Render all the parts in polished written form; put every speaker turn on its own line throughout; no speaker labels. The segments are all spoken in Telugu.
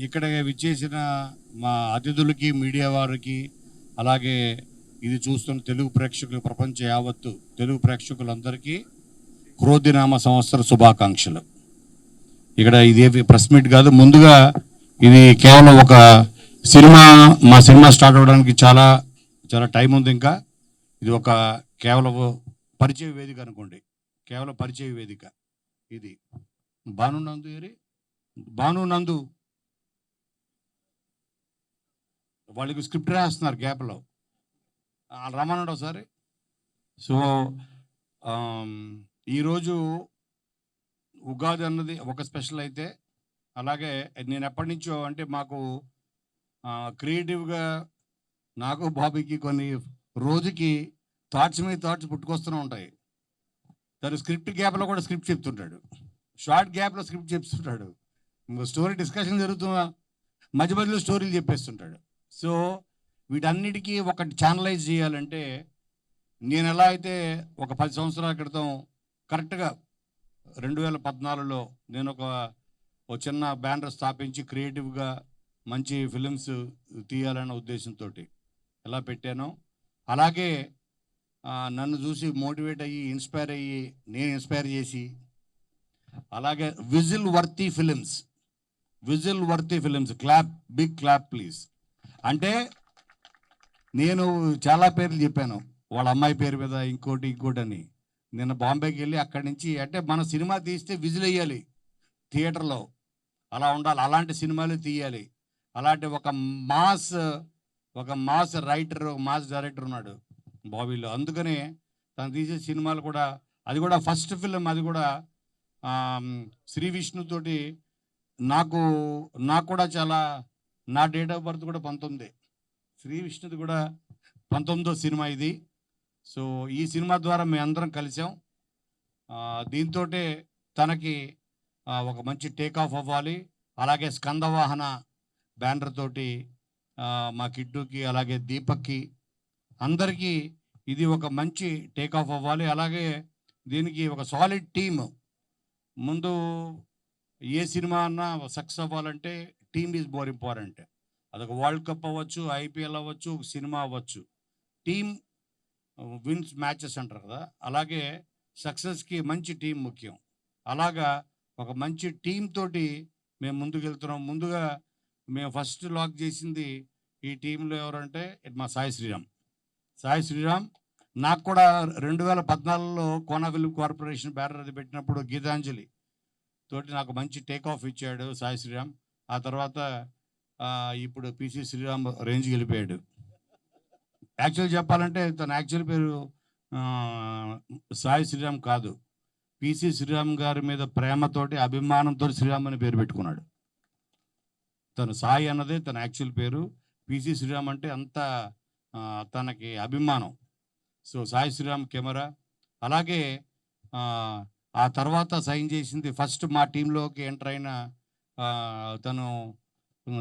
ఇక్కడ విచ్చేసిన మా అతిథులకి, మీడియా వారికి, అలాగే ఇది చూస్తున్న తెలుగు ప్రేక్షకులు, ప్రపంచ యావత్తు తెలుగు ప్రేక్షకులందరికీ క్రోధినామ సంవత్సర శుభాకాంక్షలు. ఇక్కడ ఇది ప్రెస్ మీట్ కాదు, ముందుగా ఇది కేవలం ఒక సినిమా, మా సినిమా స్టార్ట్ అవ్వడానికి చాలా చాలా టైం ఉంది. ఇంకా ఇది ఒక కేవలం పరిచయ వేదిక అనుకోండి, కేవలం పరిచయ వేదిక. ఇది భానునందు భానునందు వాళ్ళకి స్క్రిప్ట్ రాస్తున్నారు గ్యాప్లో, రమ్మన్నాడు ఒకసారి. సో ఈరోజు ఉగాది అన్నది ఒక స్పెషల్ అయితే, అలాగే నేను ఎప్పటి నుంచో అంటే మాకు క్రియేటివ్గా నాకు బాబీకి కొన్ని రోజుకి థాట్స్ మీద థాట్స్ పుట్టుకొస్తూనే ఉంటాయి. తను స్క్రిప్ట్ గ్యాప్లో కూడా స్క్రిప్ట్ చెప్తుంటాడు, షార్ట్ గ్యాప్లో స్క్రిప్ట్ చెప్తుంటాడు, స్టోరీ డిస్కషన్ జరుగుతున్నా మధ్య మధ్యలో స్టోరీలు చెప్పేస్తుంటాడు. సో వీటన్నిటికీ ఒకటి ఛానలైజ్ చేయాలంటే, నేను ఎలా అయితే ఒక 10 సంవత్సరాల క్రితం కరెక్ట్గా 2014లో నేను ఒక చిన్న బ్యానర్ స్థాపించి క్రియేటివ్గా మంచి ఫిలిమ్స్ తీయాలన్న ఉద్దేశంతో ఎలా పెట్టానో, అలాగే నన్ను చూసి మోటివేట్ అయ్యి ఇన్స్పైర్ అయ్యి నేను ఇన్స్పైర్ చేసి, అలాగే whistle worthy films clap, big clap please. అంటే నేను చాలా పేర్లు చెప్పాను, వాళ్ళ అమ్మాయి పేరు మీద ఇంకోటి అని. నిన్న బాంబేకి వెళ్ళి అక్కడి నుంచి, అంటే మన సినిమా తీస్తే విజిల్ వేయాలి థియేటర్లో, అలా ఉండాలి, అలాంటి సినిమాలు తీయాలి. అలాంటి ఒక మాస్ రైటర్, మాస్ డైరెక్టర్ ఉన్నాడు బాబీలో. అందుకనే తను తీసే సినిమాలు కూడా, అది కూడా ఫస్ట్ ఫిలిం, అది కూడా శ్రీ విష్ణుతోటి. నాకు కూడా చాలా, నా డేట్ ఆఫ్ బర్త్ కూడా 19, శ్రీ విష్ణుది కూడా 19వ సినిమా ఇది. సో ఈ సినిమా ద్వారా మేము అందరం కలిసాం. దీంతో తనకి ఒక మంచి టేక్ ఆఫ్ అవ్వాలి. అలాగే స్కందవాహన బ్యానర్ తోటి మా కిడ్డుకి, అలాగే దీపక్కి, అందరికీ ఇది ఒక మంచి టేక్ ఆఫ్ అవ్వాలి. అలాగే దీనికి ఒక సాలిడ్ టీమ్. ముందు ఏ సినిమా అన్నా సక్సెస్ అవ్వాలంటే టీమ్ ఈజ్ మోర్ ఇంపార్టెంట్. అదొక వరల్డ్ కప్ అవ్వచ్చు, ఐపీఎల్ అవ్వచ్చు, సినిమా అవ్వచ్చు, టీమ్ విన్స్ మ్యాచెస్ అంటారు కదా, అలాగే సక్సెస్కి మంచి టీం ముఖ్యం. అలాగా ఒక మంచి టీం తోటి మేము ముందుకు వెళ్తున్నాం. ముందుగా మేము ఫస్ట్ లాక్ చేసింది ఈ టీంలో ఎవరంటే మా సాయి శ్రీరామ్. నాకు కూడా 2014లో కోనా ఫిల్మ్ కార్పొరేషన్ బ్యానర్ అది పెట్టినప్పుడు గీతాంజలి తోటి నాకు మంచి టేక్ ఆఫ్ ఇచ్చాడు సాయి శ్రీరామ్. ఆ తర్వాత ఇప్పుడు పిసి శ్రీరామ్ రేంజ్కి వెళ్ళిపోయాడు. యాక్చువల్ చెప్పాలంటే తన యాక్చువల్ పేరు సాయి శ్రీరామ్ కాదు, పిసి శ్రీరామ్ గారి మీద ప్రేమతోటి, అభిమానంతో శ్రీరామ్ అని పేరు పెట్టుకున్నాడు. తను సాయి అన్నదే తన యాక్చువల్ పేరు, పిసి శ్రీరామ్ అంటే అంత తనకి అభిమానం. So Sai Sriram camera. అలాగే ఆ తర్వాత సైన్ చేసింది ఫస్ట్ మా టీంలోకి ఎంటర్ అయిన తను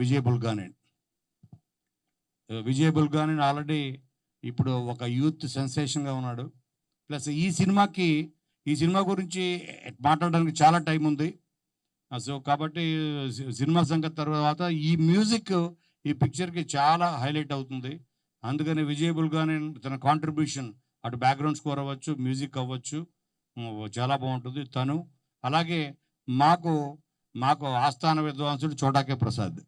విజయ్ బుల్గాని ఆల్రెడీ ఇప్పుడు ఒక యూత్ సెన్సేషన్గా ఉన్నాడు. ప్లస్ ఈ సినిమా గురించి మాట్లాడడానికి చాలా టైం ఉంది. సో కాబట్టి సినిమా సంగతి తర్వాత ఈ మ్యూజిక్ ఈ పిక్చర్కి చాలా హైలైట్ అవుతుంది. అందుకని విజయ్ బుల్గాని తన కాంట్రిబ్యూషన్, అటు బ్యాక్గ్రౌండ్ స్కోర్ అవ్వచ్చు, మ్యూజిక్ అవ్వచ్చు, చాలా బాగుంటుంది తను. అలాగే మాకు ఆస్థాన విద్వాంసుడు చోటాకే ప్రసాద్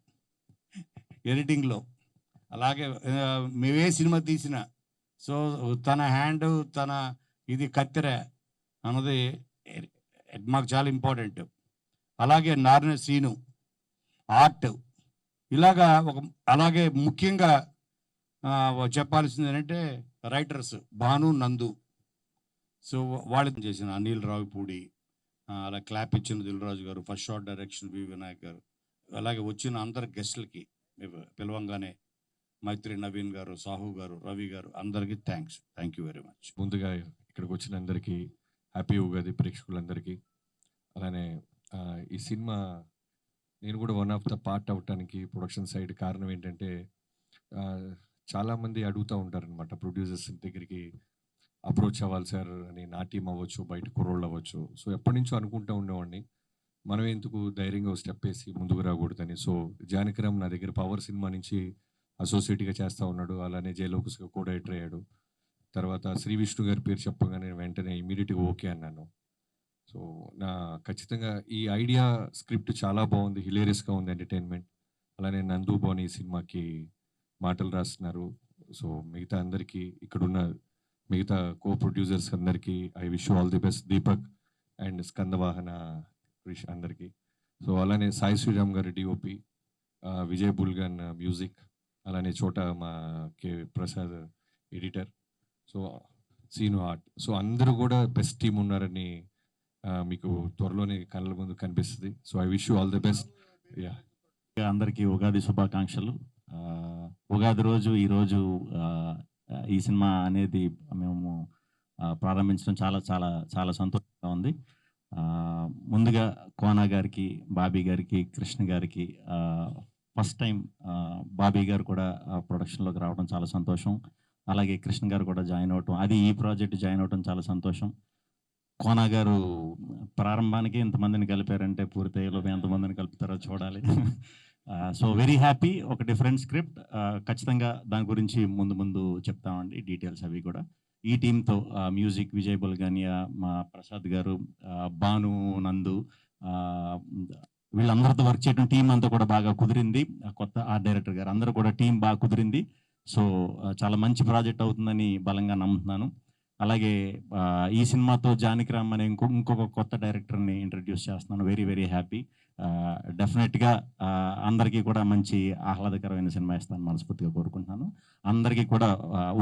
ఎడిటింగ్లో. అలాగే మేమే సినిమా తీసిన, సో తన హ్యాండ్, తన ఇది కత్తెర అన్నది మాకు చాలా ఇంపార్టెంట్. అలాగే నారాయణ శ్రీను ఆర్ట్. ఇలాగా అలాగే ముఖ్యంగా చెప్పాల్సింది ఏంటంటే రైటర్స్ భాను నందు. సో వాళ్ళు చేసిన అనిల్ రావిపూడి, అలా క్లాప్ ఇచ్చిన దిల్రాజు గారు, ఫస్ట్ షాట్ డైరెక్షన్ వి వినాయక్ గారు, అలాగే వచ్చిన అందరు గెస్టులకి పిలవంగానే మైత్రి నవీన్ గారు, సాహు గారు, రవి గారు, అందరికీ థ్యాంక్ యూ వెరీ మచ్.
ముందుగా ఇక్కడికి వచ్చిన అందరికీ హ్యాపీ ఉగాది, ప్రేక్షకులందరికీ. అలానే ఈ సినిమా నేను కూడా వన్ ఆఫ్ ద పార్ట్ అవటానికి ప్రొడక్షన్ సైడ్ కారణం ఏంటంటే, చాలామంది అడుగుతూ ఉంటారనమాట ప్రొడ్యూసర్స్ దగ్గరికి అప్రోచ్ అవ్వాలి సార్ అని. నా టీం అవ్వచ్చు, బయట కుర్రోళ్ళు అవ్వచ్చు. సో ఎప్పటి నుంచో అనుకుంటూ ఉండేవాడిని. మనం ఎందుకు ధైర్యంగా ఒక స్టెప్ వేసి ముందుకు రాకూడదని. సో జానకిరామ్ నా దగ్గర పవర్ సినిమా నుంచి అసోసియేట్గా చేస్తూ ఉన్నాడు. అలానే జయలోకస్గా కూడా డైరెక్టర్ అయ్యాడు. తర్వాత శ్రీ విష్ణు గారి పేరు చెప్పగానే వెంటనే ఇమీడియట్గా ఓకే అన్నాను. సో నా ఖచ్చితంగా ఈ ఐడియా స్క్రిప్ట్ చాలా బాగుంది, హిలేరియస్గా ఉంది, ఎంటర్టైన్మెంట్. అలానే నందు బోని ఈ సినిమాకి మాటలు రాస్తున్నారు. సో మిగతా అందరికీ ఇక్కడున్న మిగతా కో ప్రొడ్యూసర్స్ అందరికీ I wish all the best. Deepak and Skandavahana Krish అందరికీ. సో అలానే సాయి శ్రీరామ్ గారి డిఓపి, విజయ్ బుల్గన్ మ్యూజిక్, అలానే చోట మా K Prasad editor, so Seenu art. So అందరూ కూడా బెస్ట్ టీం ఉన్నారని మీకు త్వరలోనే కళ్ళ ముందు కనిపిస్తుంది. So I wish you all the best. Yeah,
అందరికీ ఉగాది శుభాకాంక్షలు. ఉగాది రోజు ఈరోజు ఈ సినిమా అనేది మేము ప్రారంభించడం చాలా చాలా చాలా సంతోషంగా ఉంది. ముందుగా కోనా గారికి, బాబీ గారికి, కృష్ణ గారికి ఫస్ట్ టైం బాబీ గారు కూడా ప్రొడక్షన్లోకి రావడం చాలా సంతోషం. అలాగే కృష్ణ గారు కూడా జాయిన్ అవ్వటం, అది ఈ ప్రాజెక్ట్ జాయిన్ అవ్వటం చాలా సంతోషం. కోనా గారు ప్రారంభానికి ఇంతమందిని కలిపారంటే పూర్తయ్యేలోపు ఎంతమందిని కలుపుతారో చూడాలి. So very happy. ఒక డిఫరెంట్ స్క్రిప్ట్, ఖచ్చితంగా దాని గురించి ముందు ముందు చెప్తామండి డీటెయిల్స్ అవి కూడా. ఈ టీంతో మ్యూజిక్ విజయ్ బుల్గానియా, మా ప్రసాద్ గారు, భాను, నందు, వీళ్ళందరితో వర్క్ చేయడం టీం అంతా కూడా బాగా కుదిరింది. కొత్త ఆర్ట్ డైరెక్టర్ గారు అందరూ కూడా టీం బాగా కుదిరింది. సో చాలా మంచి ప్రాజెక్ట్ అవుతుందని బలంగా నమ్ముతున్నాను. అలాగే ఈ సినిమాతో జానకిరామ్ అనే ఇంకొక కొత్త డైరెక్టర్ని ఇంట్రడ్యూస్ చేస్తున్నాను. Very very happy. డెఫినెట్గా అందరికీ కూడా మంచి ఆహ్లాదకరమైన సినిమా ఇస్తాను మనస్ఫూర్తిగా కోరుకుంటున్నాను. అందరికీ కూడా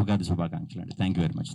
ఉగాది శుభాకాంక్షలు అండి. Thank you very much.